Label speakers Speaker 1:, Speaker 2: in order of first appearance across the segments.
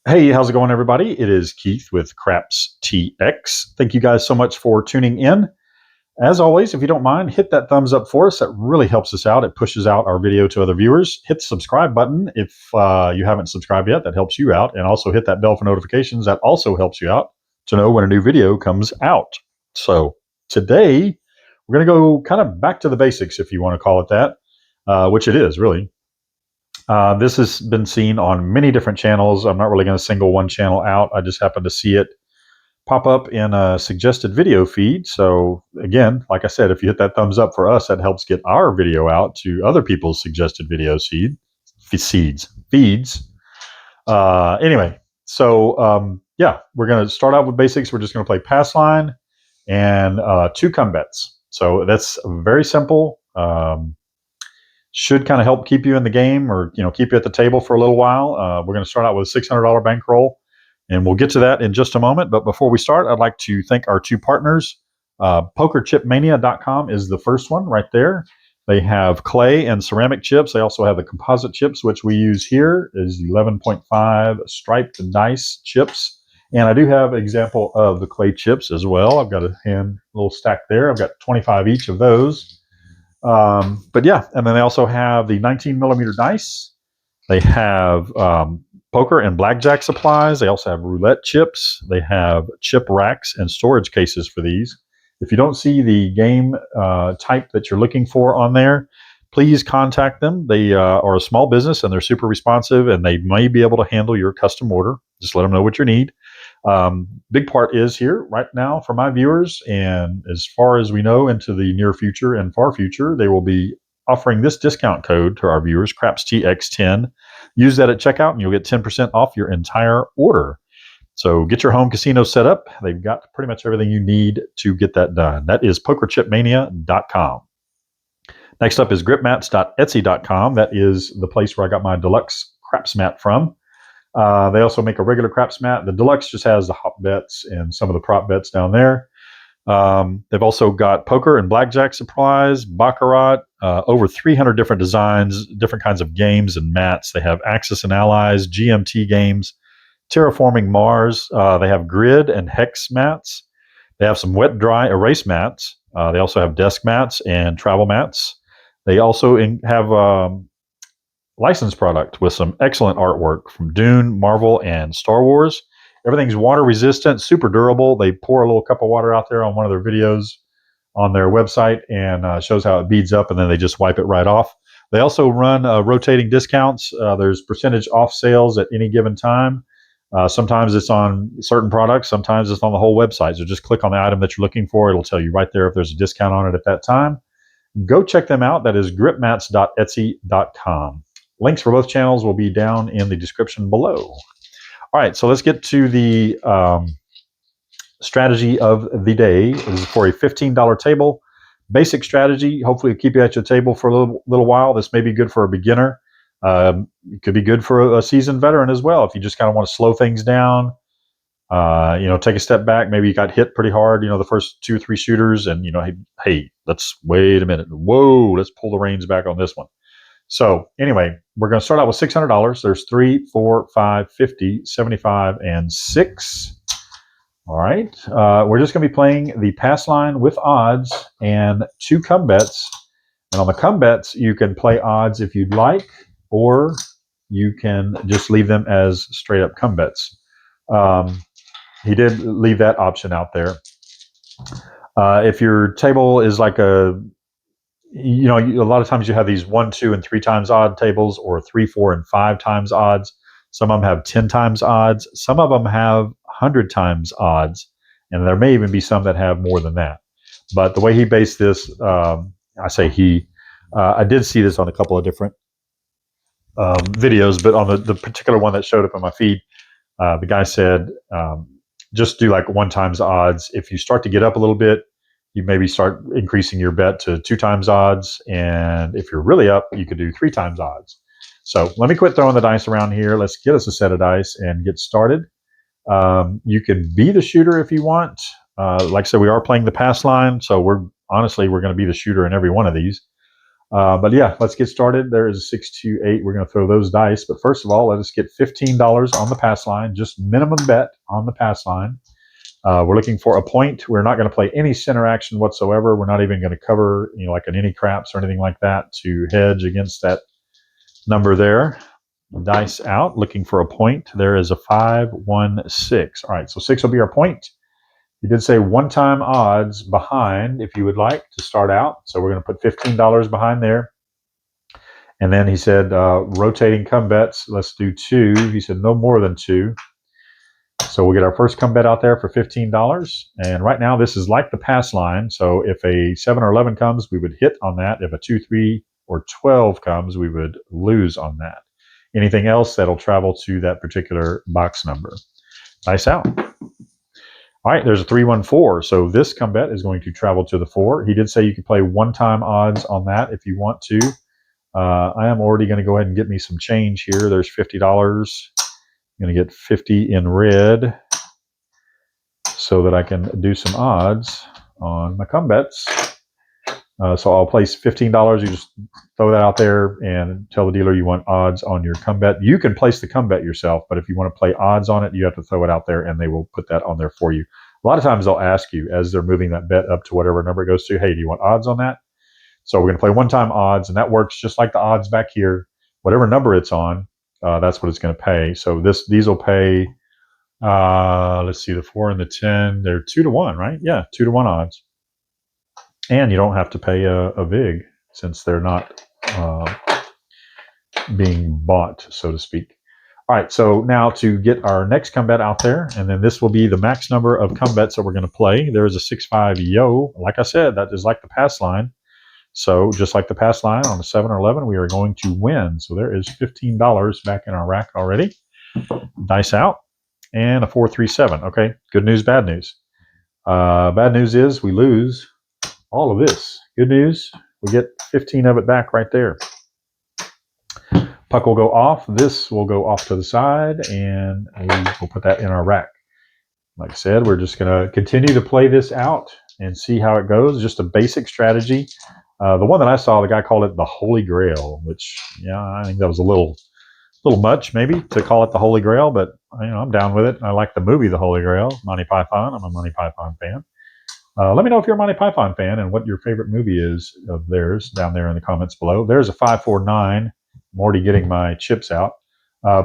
Speaker 1: Hey, how's it going, everybody? It is Keith with Craps TX. Thank you guys so much for tuning in. As always, if you don't mind, hit that thumbs up for us. That really helps us out. It pushes out our video to other viewers. Hit the subscribe button if you haven't subscribed yet. That helps you out. And also hit that bell for notifications. That also helps you out to know when a new video comes out. So today, we're going to go kind of back to the basics, if you want to call it that, which it is, really. This has been seen on many different channels. I'm not really going to single one channel out. I just happened to see it pop up in a suggested video feed. So again, like I said, if you hit that thumbs up for us, that helps get our video out to other people's suggested video feeds. Anyway, so yeah, we're going to start out with basics. We're just going to play pass line and two come bets. So that's very simple. Should kind of help keep you in the game, or keep you at the table for a little while. We're going to start out with a $600 bankroll, and we'll get to that in just a moment. But before we start, I'd like to thank our two partners. PokerChipMania.com is the first one right there. They have clay and ceramic chips. They also have the composite chips, which we use here, is 11.5 striped dice chips. And I do have an example of the clay chips as well. I've got a little stack there. I've got 25 each of those. But yeah, and then they also have the 19 millimeter dice. They have poker and blackjack supplies. They also have roulette chips. They have chip racks and storage cases for these. If you don't see the game type that you're looking for on there, please contact them. They are a small business and they're super responsive, and they may be able to handle your custom order. Just let them know what you need. Big part is here right now for my viewers, and as far as we know, into the near future and far future, they will be offering this discount code to our viewers, CrapsTX10. Use that at checkout and you'll get 10% off your entire order. So get your home casino set up. They've got pretty much everything you need to get that done. That is PokerChipMania.com. Next up is gripmats.etsy.com. That is the place where I got my deluxe craps mat from. They also make a regular craps mat. The deluxe just has the hop bets and some of the prop bets down there. They've also got poker and blackjack supplies, baccarat, over 300 different designs, different kinds of games and mats. They have Axis and Allies, GMT games, Terraforming Mars. They have grid and hex mats. They have some wet dry erase mats. They also have desk mats and travel mats. They also have licensed product with some excellent artwork from Dune, Marvel, and Star Wars. Everything's water resistant, super durable. They pour a little cup of water out there on one of their videos on their website and shows how it beads up, and then they just wipe it right off. They also run rotating discounts. There's percentage off sales at any given time. Sometimes it's on certain products. Sometimes it's on the whole website. So just click on the item that you're looking for. It'll tell you right there if there's a discount on it at that time. Go check them out. That is gripmats.etsy.com. Links for both channels will be down in the description below. All right, so let's get to the strategy of the day. This is for a $15 table. Basic strategy. Hopefully it'll keep you at your table for a little while. This may be good for a beginner. It could be good for a seasoned veteran as well. If you just kind of want to slow things down, take a step back. Maybe you got hit pretty hard, the first 2 or 3 shooters, and hey, let's wait a minute. Whoa, let's pull the reins back on this one. So anyway, we're going to start out with $600. There's 3, 4, 5, 50, 75, and 6. All right. We're just going to be playing the pass line with odds and 2 come bets. And on the come bets, you can play odds if you'd like, or you can just leave them as straight up come bets. He did leave that option out there. If your table is like a lot of times you have these 1, 2, and 3 times odd tables, or 3, 4, and 5 times odds. Some of them have 10 times odds. Some of them have 100 times odds, and there may even be some that have more than that. But the way he based this, I say he, I did see this on a couple of different videos, but on the particular one that showed up in my feed, the guy said, just do like 1 times odds. If you start to get up a little bit, you maybe start increasing your bet to 2 times odds. And if you're really up, you could do 3 times odds. So let me quit throwing the dice around here. Let's get us a set of dice and get started. You can be the shooter if you want. Like I said, we are playing the pass line. So we're going to be the shooter in every one of these. But yeah, let's get started. There is a 6, 2, 8. We're going to throw those dice. But first of all, let us get $15 on the pass line, just minimum bet on the pass line. We're looking for a point. We're not going to play any center action whatsoever. We're not even going to cover, like an any craps or anything like that to hedge against that number there. Dice out, looking for a point. There is a 5, 1, 6. All right, so 6 will be our point. He did say one-time odds behind if you would like to start out. So we're going to put $15 behind there. And then he said rotating come bets. Let's do 2. He said no more than 2. So we'll get our first come bet out there for $15. And right now this is like the pass line. So if a 7 or 11 comes, we would hit on that. If a 2, 3, or 12 comes, we would lose on that. Anything else, that'll travel to that particular box number. Nice out. All right, there's a 3, 1, 4. So this come bet is going to travel to the 4. He did say you can play one-time odds on that if you want to. I am already going to go ahead and get me some change here. There's $50. I'm going to get 50 in red so that I can do some odds on my come bets. So I'll place $15. You just throw that out there and tell the dealer you want odds on your come bet. You can place the come bet yourself, but if you want to play odds on it, you have to throw it out there and they will put that on there for you. A lot of times they'll ask you as they're moving that bet up to whatever number it goes to, hey, do you want odds on that? So we're going to play one-time odds, and that works just like the odds back here. Whatever number it's on, that's what it's going to pay. So these will pay, let's see, the 4 and the 10, they're 2 to 1, right? Yeah, 2 to 1 odds. And you don't have to pay a VIG since they're not being bought, so to speak. All right, so now to get our next come bet out there, and then this will be the max number of come bets that we're going to play. There is a 6, 5 yo. Like I said, that is like the pass line. So just like the pass line on the 7 or 11, we are going to win. So there is $15 back in our rack already. Dice out, and a 4, 3, 7. Okay, good news, bad news. Bad news is we lose all of this. Good news, we get 15 of it back right there. Puck will go off. This will go off to the side, and we'll put that in our rack. Like I said, we're just going to continue to play this out and see how it goes. Just a basic strategy. The one that I saw, the guy called it the Holy Grail, which, yeah, I think that was a little much maybe to call it the Holy Grail, but I'm down with it. I like the movie The Holy Grail, Monty Python. I'm a Monty Python fan. Let me know if you're a Monty Python fan and what your favorite movie is of theirs down there in the comments below. There's a 5, 4, 9. I'm already getting my chips out.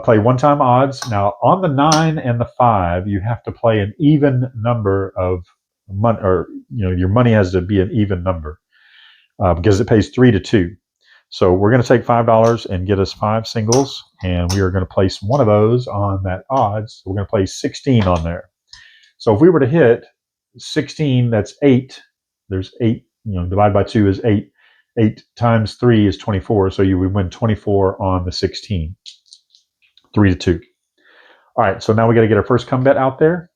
Speaker 1: Play one-time odds. Now, on the 9 and the 5, you have to play an even number of money, or your money has to be an even number because it pays 3 to 2. So we're going to take $5 and get us 5 singles, and we are going to place one of those on that odds. So we're going to place 16 on there. So if we were to hit 16, that's 8. There's 8, divided by 2 is 8. 8 times 3 is 24, so you would win 24 on the 16. 3 to 2. All right, so now we got to get our first come bet out there.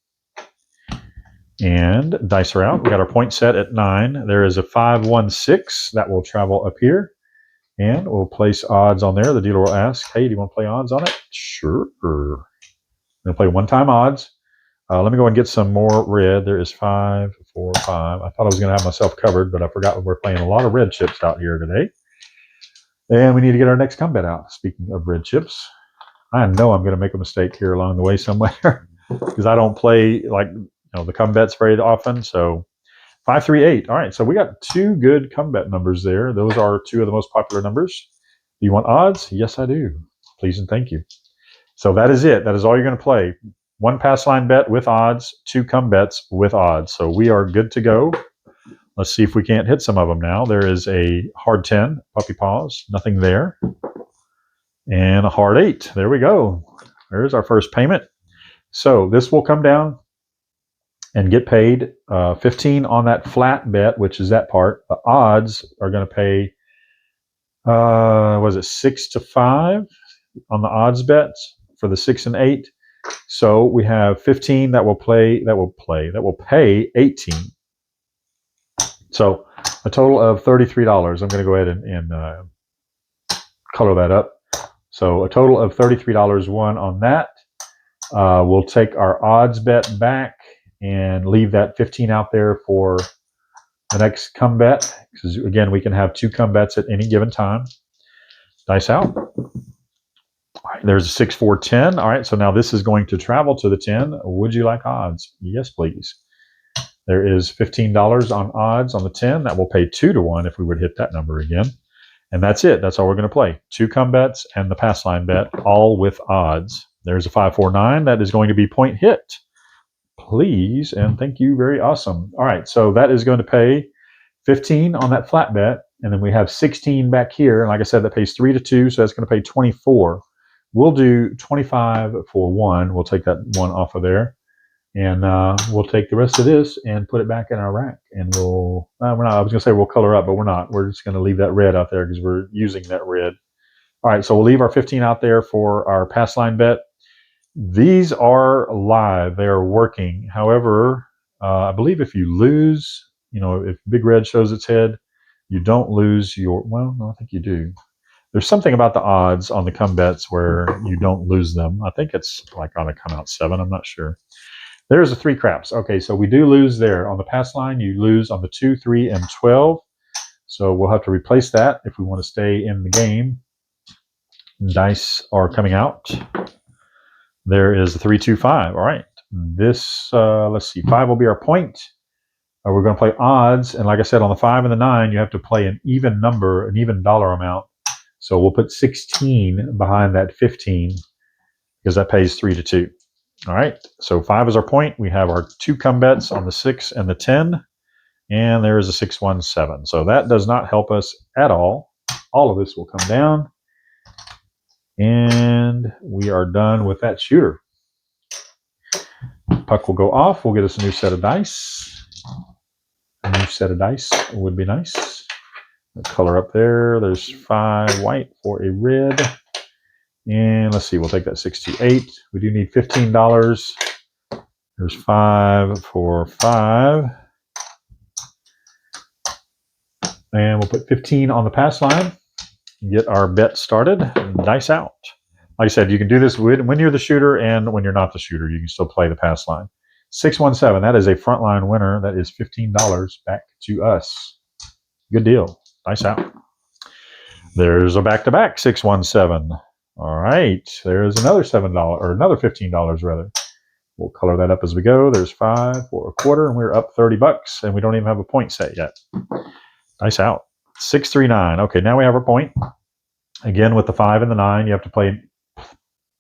Speaker 1: And dice are out. We got our point set at 9. There is a 5, 1, 6 that will travel up here. And we'll place odds on there. The dealer will ask, hey, do you want to play odds on it? Sure. We're going to play one-time odds. Let me go and get some more red. There is 5, 4, 5. I thought I was going to have myself covered, but I forgot we're playing a lot of red chips out here today. And we need to get our next come bet out. Speaking of red chips, I know I'm going to make a mistake here along the way somewhere because I don't play like the come bets very often. So 5, 3, 8. All right, so we got 2 good come bet numbers there. Those are 2 of the most popular numbers. Do you want odds? Yes, I do. Please and thank you. So that is it. That is all you're going to play. 1 pass line bet with odds, 2 come bets with odds. So we are good to go. Let's see if we can't hit some of them now. There is a hard 10, puppy paws, nothing there. And a hard 8. There we go. There's our first payment. So this will come down and get paid 15 on that flat bet, which is that part. The odds are going to pay, was it 6 to 5 on the odds bets for the 6 and 8. So we have 15 that will pay 18. So a total of $33. I'm going to go ahead and color that up. So a total of $33 won on that. We'll take our odds bet back and leave that 15 out there for the next come bet, because again, we can have 2 come bets at any given time. Dice out. All right, there's a 6, 4, 10. All right, so now this is going to travel to the 10. Would you like odds? Yes, please. There is $15 on odds on the 10. That will pay 2 to 1 if we would hit that number again. And that's it. That's all we're going to play. 2 come bets and the pass line bet, all with odds. There's a 5, 4, 9. That is going to be point hit. Please and thank you. Very awesome. All right, so that is going to pay 15 on that flat bet. And then we have 16 back here. And like I said, that pays 3 to 2. So that's going to pay 24. We'll do 25 for 1. We'll take that 1 off of there. And we'll take the rest of this and put it back in our rack. And we'll, we're not, I was going to say we'll color up, but we're not. We're just going to leave that red out there because we're using that red. All right, so we'll leave our 15 out there for our pass line bet. These are live. They are working. However, I believe if you lose, if Big Red shows its head, you don't lose your, well, no, I think you do. There's something about the odds on the come bets where you don't lose them. I think it's like on a come out 7. I'm not sure. There's the 3 craps. Okay, so we do lose there. On the pass line, you lose on the 2, 3, and 12. So we'll have to replace that if we want to stay in the game. Dice are coming out. There is a 3, 2, 5. All right. This, let's see, 5 will be our point. We're going to play odds. And like I said, on the 5 and the 9, you have to play an even number, an even dollar amount. So we'll put 16 behind that 15 because that pays 3 to 2. All right. So 5 is our point. We have our 2 come bets on the 6 and the 10. And there is a 6, 1, 7. So that does not help us at all. All of this will come down. And we are done with that shooter. Puck will go off. We'll get us a new set of dice. A new set of dice would be nice. The color up there. There's 5 white for a red. And let's see, we'll take that 6, 2, 8. We do need $15. There's 5 for 5. And we'll put 15 on the pass line. Get our bet started. Dice out. Like I said, you can do this when you're the shooter and when you're not the shooter. You can still play the pass line. 617. That is a frontline winner. That is $15 back to us. Good deal. Dice out. There's a back-to-back 617. All right. There's another $7 or another $15 rather. We'll color that up as we go. There's 5 for a quarter, and we're up $30, and we don't even have a point set yet. Dice out. 639. Okay, now we have our point. Again, with the 5 and the 9, you have to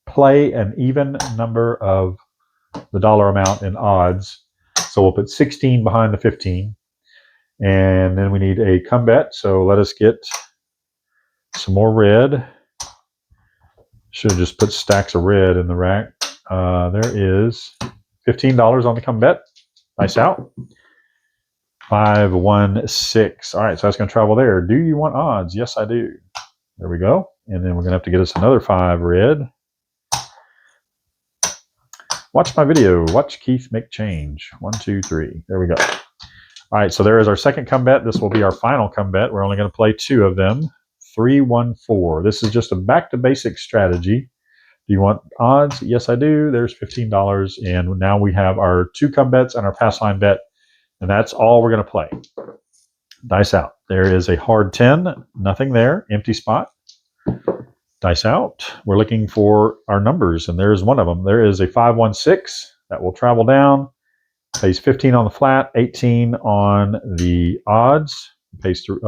Speaker 1: play an even number of the dollar amount in odds. So we'll put 16 behind the 15. And then we need a come bet. So let us get some more red. Should have just put stacks of red in the rack. There is $15 on the come bet. Dice out. 5, 1, 6. All right, so that's going to travel there. Do you want odds? Yes, I do. There we go. And then we're going to have to get us another 5 red. Watch my video. Watch Keith make change. 1, 2, 3. There we go. All right, so there is our second come bet. This will be our final come bet. We're only going to play 2 of them. 3, 1, 4. This is just a back to basic strategy. Do you want odds? Yes, I do. There's $15. And now we have our 2 come bets and our pass line bet. And that's all we're going to play. Dice out. There is a hard 10. Nothing there. Empty spot. Dice out. We're looking for our numbers, and there's one of them. There is a 5, 1, 6 that will travel down. Pays 15 on the flat, 18 on the odds. Pays through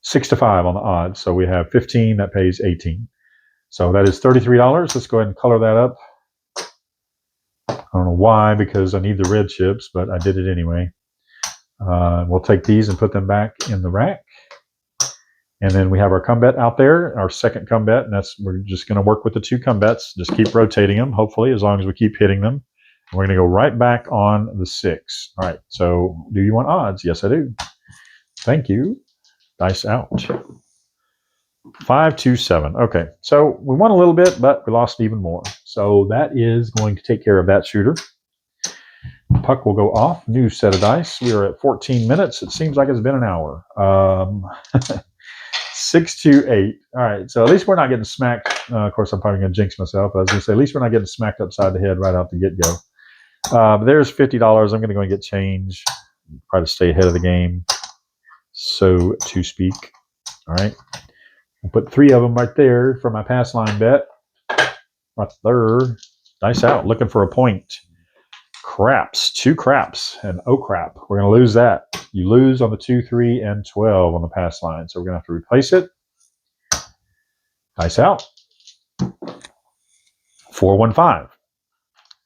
Speaker 1: 6 to 5 on the odds. So we have 15 that pays 18. So that is $33. Let's go ahead and color that up. I don't know why, because I need the red chips, but I did it anyway. We'll take these and put them back in the rack. And then we have our come bet out there, our second come bet, and we're just going to work with the 2 come bets. Just keep rotating them, hopefully, as long as we keep hitting them. And we're going to go right back on the 6. All right, so do you want odds? Yes, I do. Thank you. Dice out. 5, 2, 7. Okay, so we won a little bit, but we lost even more. So that is going to take care of that shooter. Puck will go off. New set of dice. We are at 14 minutes. It seems like it's been an hour. 6, 2, 8. All right, so at least we're not getting smacked. Of course, I'm probably going to jinx myself. But I was going to say, at least we're not getting smacked upside the head right out the get-go. But there's $50. I'm going to go and get change. try to stay ahead of the game, so to speak. All right. I'll put 3 of them right there for my pass line bet. Right there. Dice out. Looking for a point. Craps. 2 craps. And oh crap. We're going to lose that. You lose on the 2, 3, and 12 on the pass line. So we're going to have to replace it. Dice out. 4, 1, 5.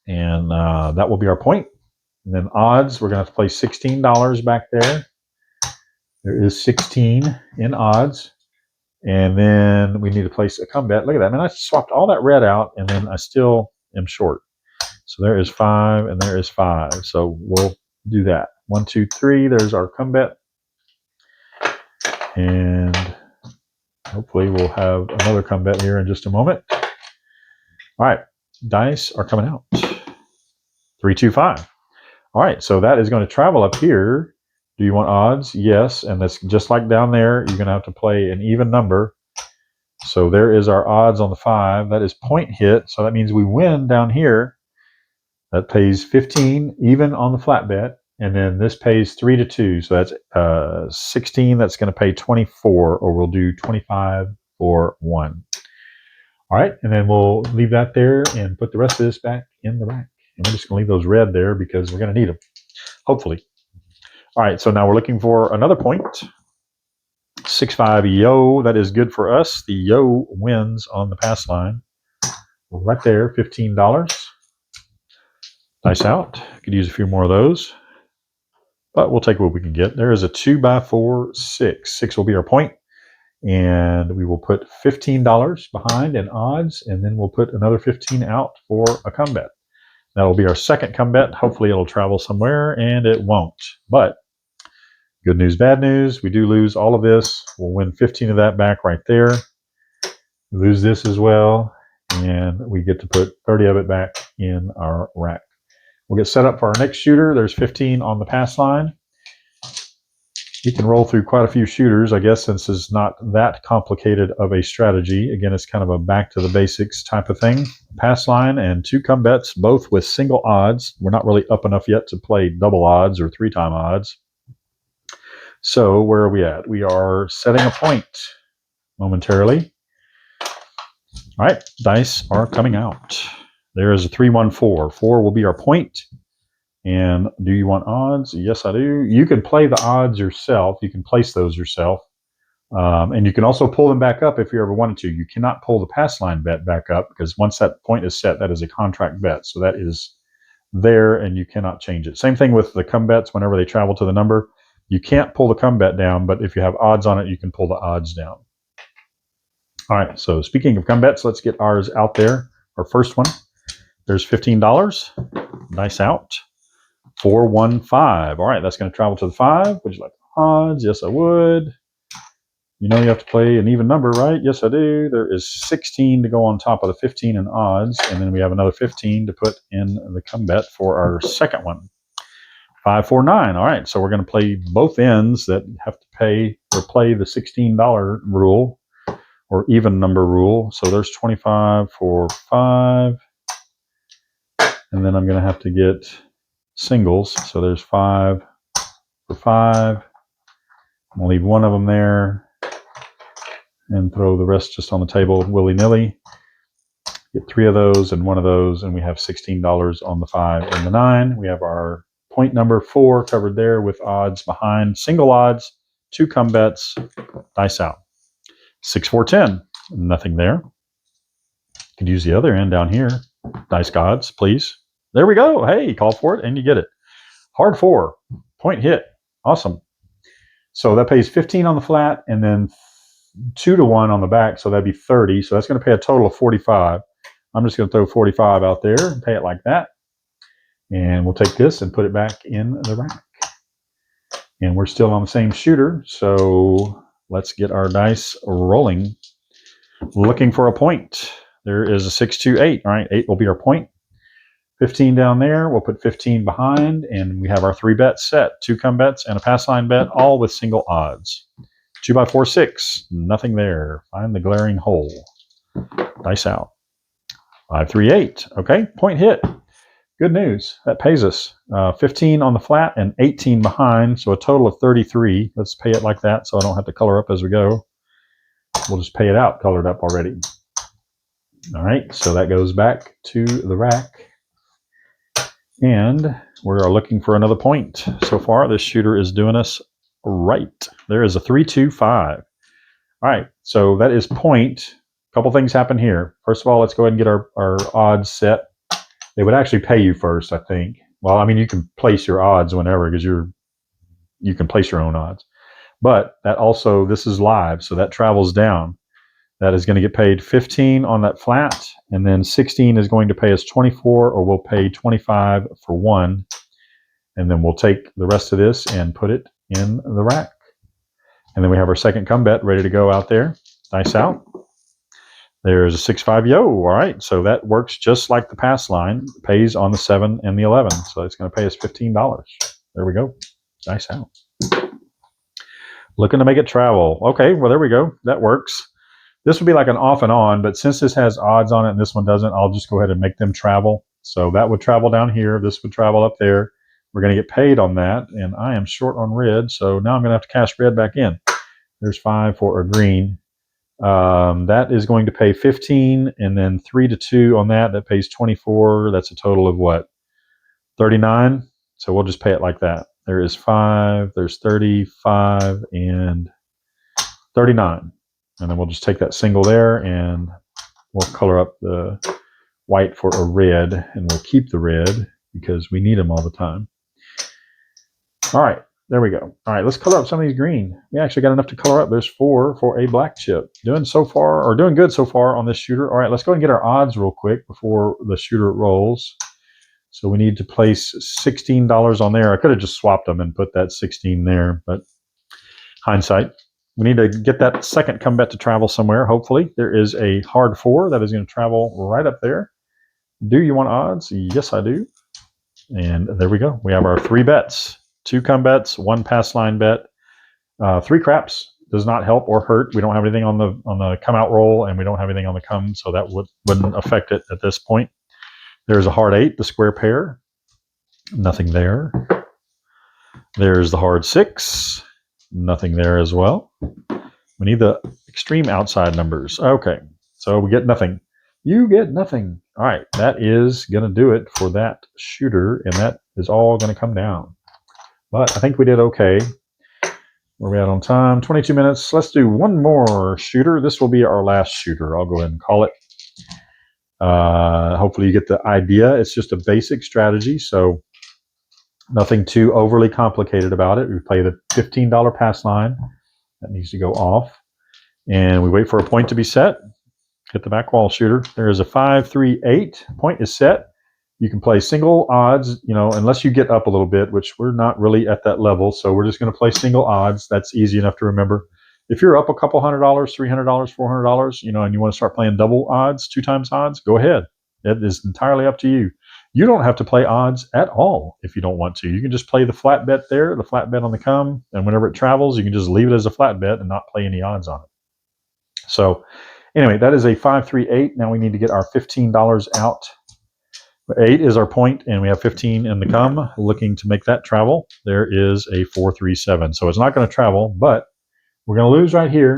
Speaker 1: And that will be our point. And then odds, we're going to have to place $16 back there. There is 16 in odds. And then we need to place a come bet. Look at that. Man, I swapped all that red out, and then I still am short. So there is 5, and there is 5. So we'll do that. 1, 2, 3. There's our come bet. And hopefully we'll have another come bet here in just a moment. All right. Dice are coming out. 3, 2, 5. All right. So that is going to travel up here. Do you want odds? Yes. And that's just like down there. You're going to have to play an even number. So there is our odds on the 5. That is point hit. So that means we win down here. That pays 15 even on the flat bet. And then this pays 3 to 2. So that's 16. That's going to pay 24, or we'll do 25 for 1. All right. And then we'll leave that there and put the rest of this back in the rack. And we're just going to leave those red there because we're going to need them. Hopefully. All right, so now we're looking for another point. 6, 5, yo. That is good for us. The yo wins on the pass line. Right there, $15. Dice out. Could use a few more of those. But we'll take what we can get. There is a 2 by 4, 6. 6 will be our point. And we will put $15 behind in odds. And then we'll put another 15 out for a come bet. That'll be our second come bet. Hopefully it'll travel somewhere, and it won't. But good news, bad news. We do lose all of this. We'll win 15 of that back right there. Lose this as well. And we get to put 30 of it back in our rack. We'll get set up for our next shooter. There's 15 on the pass line. We can roll through quite a few shooters, I guess, since it's not that complicated of a strategy. Again, it's kind of a back to the basics type of thing. Pass line and 2 come bets, both with single odds. We're not really up enough yet to play double odds or 3-time odds. So where are we at? We are setting a point momentarily. All right, dice are coming out. There is a 3, 1, 4. 4 will be our point. And do you want odds? Yes, I do. You can play the odds yourself. You can place those yourself. And you can also pull them back up if you ever wanted to. You cannot pull the pass line bet back up because once that point is set, that is a contract bet. So that is there and you cannot change it. Same thing with the come bets whenever they travel to the number. You can't pull the come bet down, but if you have odds on it, you can pull the odds down. All right, so speaking of come bets, let's get ours out there. Our first one. There's $15. Nice out. 4, 1, 5. All right, that's going to travel to the 5. Would you like odds? Yes, I would. You know you have to play an even number, right? Yes, I do. There is 16 to go on top of the 15 in odds, and then we have another 15 to put in the come bet for our second one. 5, 4, 9. All right, so we're going to play both ends that have to pay or play the $16 rule or even number rule. So there's 25 for 5, and then I'm going to have to get singles. So there's 5 for 5. I'm going to leave one of them there and throw the rest just on the table willy-nilly. Get 3 of those and 1 of those, and we have $16 on the 5 and the 9. We have our point number 4 covered there with odds behind. Single odds, 2 come bets, dice out. 6, 4, 10. Nothing there. Could use the other end down here. Dice gods, please. There we go. Hey, call for it, and you get it. Hard 4. Point hit. Awesome. So that pays 15 on the flat, and then 2 to 1 on the back, so that'd be 30. So that's going to pay a total of 45. I'm just going to throw 45 out there and pay it like that. And we'll take this and put it back in the rack. And we're still on the same shooter, so let's get our dice rolling. Looking for a point. There is a 6, 2, 8. All right, 8 will be our point. 15 down there. We'll put 15 behind, and we have our 3 bets set. 2 come bets and a pass line bet, all with single odds. 2 by 4, 6. Nothing there. Find the glaring hole. Dice out. 5, 3, 8. Okay, point hit. Good news. That pays us 15 on the flat and 18 behind, so a total of 33. Let's pay it like that so I don't have to color up as we go. We'll just pay it out colored up already. All right, so that goes back to the rack. And we're looking for another point. So far, this shooter is doing us right. There is a 3-2-5. All right, so that is point. A couple things happen here. First of all, let's go ahead and get our odds set. They would actually pay you first, I think. Well, I mean, you can place your odds whenever because you can place your own odds. But that also, this is live, so that travels down. That is going to get paid 15 on that flat, and then 16 is going to pay us 24, or we'll pay 25 for one, and then we'll take the rest of this and put it in the rack. And then we have our second come bet ready to go out there. Dice out. There's a 6-5 yo. All right, so that works just like the pass line. It pays on the 7 and the 11, so it's going to pay us $15. There we go. Dice out. Looking to make it travel. Okay, well, there we go. That works. This would be like an off and on, but since this has odds on it and this one doesn't, I'll just go ahead and make them travel. So that would travel down here. This would travel up there. We're going to get paid on that, and I am short on red, so now I'm going to have to cash red back in. There's 5 for a green. That is going to pay 15, and then 3-2 on that. That pays 24. That's a total of what? 39. So we'll just pay it like that. There is 5. There's 35 and 39, and then we'll just take that single there, and we'll color up the white for a red, and we'll keep the red because we need them all the time. All right. There we go. All right, let's color up some of these green. We actually got enough to color up. There's 4 for a black chip. Doing good so far on this shooter. All right, let's go and get our odds real quick before the shooter rolls. So we need to place $16 on there. I could have just swapped them and put that 16 there, but hindsight. We need to get that second come bet to travel somewhere, hopefully. There is a hard 4 that is going to travel right up there. Do you want odds? Yes, I do. And there we go. We have our 3 bets. 2 come bets, 1 pass line bet, 3 craps does not help or hurt. We don't have anything on the come out roll, and we don't have anything on the come, so that wouldn't affect it at this point. There's a hard 8, the square pair, nothing there. There's the hard 6, nothing there as well. We need the extreme outside numbers. Okay, so we get nothing. You get nothing. All right, that is going to do it for that shooter, and that is all going to come down. But I think we did okay. Where are we at on time? 22 minutes. Let's do one more shooter. This will be our last shooter. I'll go ahead and call it. Hopefully you get the idea. It's just a basic strategy, so nothing too overly complicated about it. We play the $15 pass line. That needs to go off. And we wait for a point to be set. Hit the back wall shooter. There is a 5-3-8. Point is set. You can play single odds, unless you get up a little bit, which we're not really at that level. So we're just going to play single odds. That's easy enough to remember. If you're up a couple $100, $300, $400, and you want to start playing double odds, 2 times odds, go ahead. It is entirely up to you. You don't have to play odds at all if you don't want to. You can just play the flat bet there, the flat bet on the come, and whenever it travels, you can just leave it as a flat bet and not play any odds on it. So anyway, that is a 5-3-8. Now we need to get our $15 out. 8 is our point, and we have 15 in the come. Looking to make that travel. There is a 4-3-7. So it's not going to travel, but we're going to lose right here,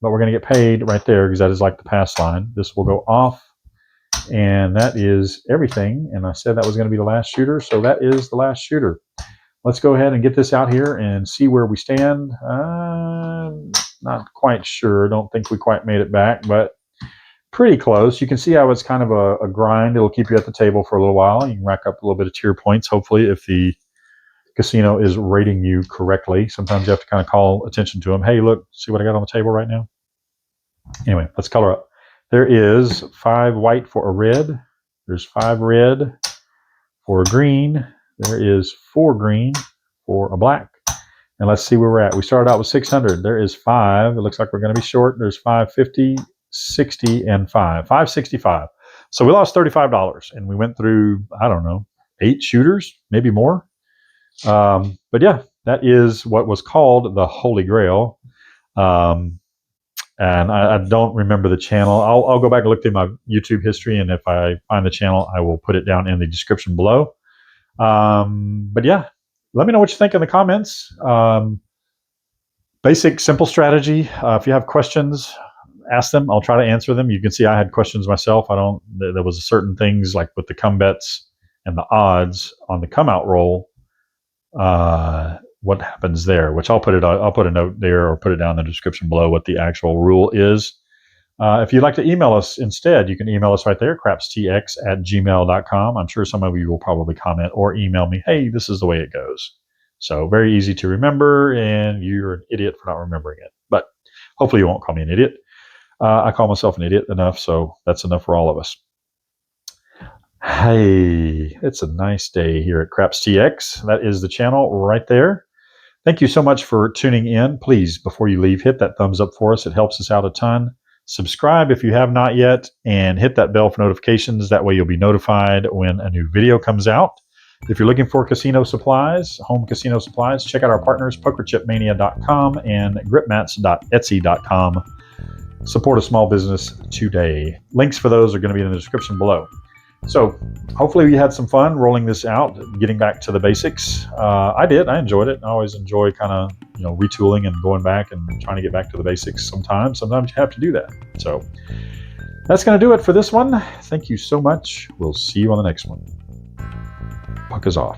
Speaker 1: but we're going to get paid right there because that is like the pass line. This will go off, and that is everything. And I said that was going to be the last shooter, so that is the last shooter. Let's go ahead and get this out here and see where we stand. Not quite sure. Don't think we quite made it back, but pretty close. You can see how it's kind of a grind. It'll keep you at the table for a little while. You can rack up a little bit of tier points, hopefully, if the casino is rating you correctly. Sometimes you have to kind of call attention to them. Hey, look, see what I got on the table right now? Anyway, let's color up. There is 5 white for a red. There's 5 red for a green. There is 4 green for a black. And let's see where we're at. We started out with 600. There is 5. It looks like we're going to be short. There's 550. 60 and 565. So we lost $35, and we went through, I don't know, 8 shooters, maybe more. But yeah, that is what was called the Holy Grail. And I don't remember the channel. I'll go back and look through my YouTube history, and if I find the channel, I will put it down in the description below. But yeah, let me know what you think in the comments. Basic, simple strategy. If you have questions, ask them. I'll try to answer them. You can see I had questions myself. There was certain things like with the come bets and the odds on the come out roll. What happens there? Which I'll put a note there or put it down in the description below what the actual rule is. If you'd like to email us instead, you can email us right there, crapstx@gmail.com. I'm sure some of you will probably comment or email me, hey, this is the way it goes. So very easy to remember, and you're an idiot for not remembering it. But hopefully you won't call me an idiot. I call myself an idiot enough, so that's enough for all of us. Hey, it's a nice day here at CrapsTX. That is the channel right there. Thank you so much for tuning in. Please, before you leave, hit that thumbs up for us. It helps us out a ton. Subscribe if you have not yet, and hit that bell for notifications. That way you'll be notified when a new video comes out. If you're looking for casino supplies, home casino supplies, check out our partners, pokerchipmania.com and gripmats.etsy.com. Support a small business today. Links for those are going to be in the description below. So hopefully you had some fun rolling this out, getting back to the basics. I did. I enjoyed it. I always enjoy kind of retooling and going back and trying to get back to the basics sometimes. Sometimes you have to do that. So that's going to do it for this one. Thank you so much. We'll see you on the next one. Puck is off.